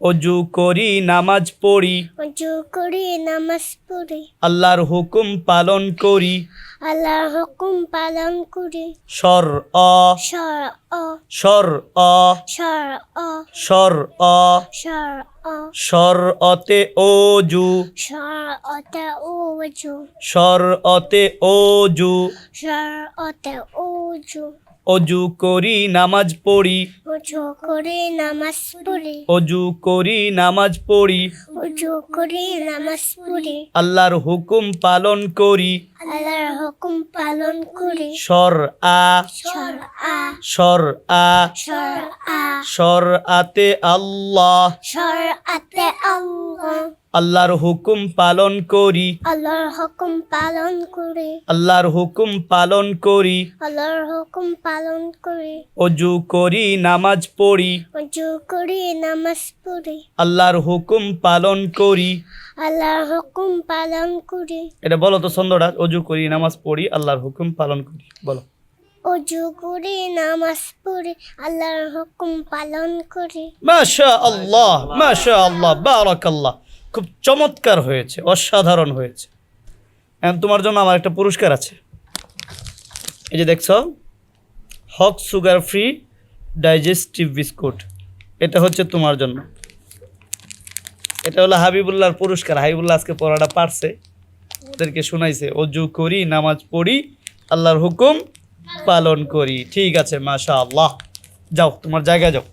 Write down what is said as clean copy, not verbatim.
অজু করি নামাজ পড়ি অজু করি নামাজ পড়ি আল্লাহর হুকুম পালন করি আল্লাহর হুকুম পালন করি শর অ শর অ শর অ শর অ শর অ শর অ শর অতে অজু শর অতে ওজু শর অতে অজু শর অতে ওজু অজু করি নামাজ পড়ি অজু করি নামাজ পড়ি অজু করি নামাজ পড়ি অজু করি নামাজ পড়ি আল্লাহর হুকুম পালন করি আল্লাহর হুকুম পালন করি শর আ শর আ শর আ শর আ শর আতে আল্লাহ শর আতে আল্লাহ আল্লাহর হুকুম পালন করি আল্লাহর হুকুম পালন করি আল্লাহর হুকুম পালন করি আল্লাহর হুকুম পালন করি অজু করি নামাজ পড়ি অজু করি নামাজ পড়ি আল্লাহর হুকুম পালন করি আল্লাহর হুকুম পালন করি এটা বলো তো ছন্দটা অজু করি নামাজ পড়ি আল্লাহর হুকুম পালন করি বলো অজু করি নামাজ পড়ি আল্লাহর হুকুম পালন করি মাশা আল্লাহ বারাকাল্লাহ খুব চমৎকার হয়েছে অসাধারণ হয়েছে এখন তোমার জন্য আমার একটা পুরস্কার আছে এই যে দেখছো হক সুগার ফ্রি ডাইজেস্টিভ বিস্কুট এটা হচ্ছে তোমার জন্য এটা হলো হাবিবুল্লাহর পুরস্কার হাবিবুল্লাহ আজকে পড়াটা পারছে ওদেরকে শোনাইছে অজু করি নামাজ পড়ি আল্লাহর হুকুম পালন করি ঠিক আছে মাশাআল্লাহ যাও তোমার জায়গায় যাও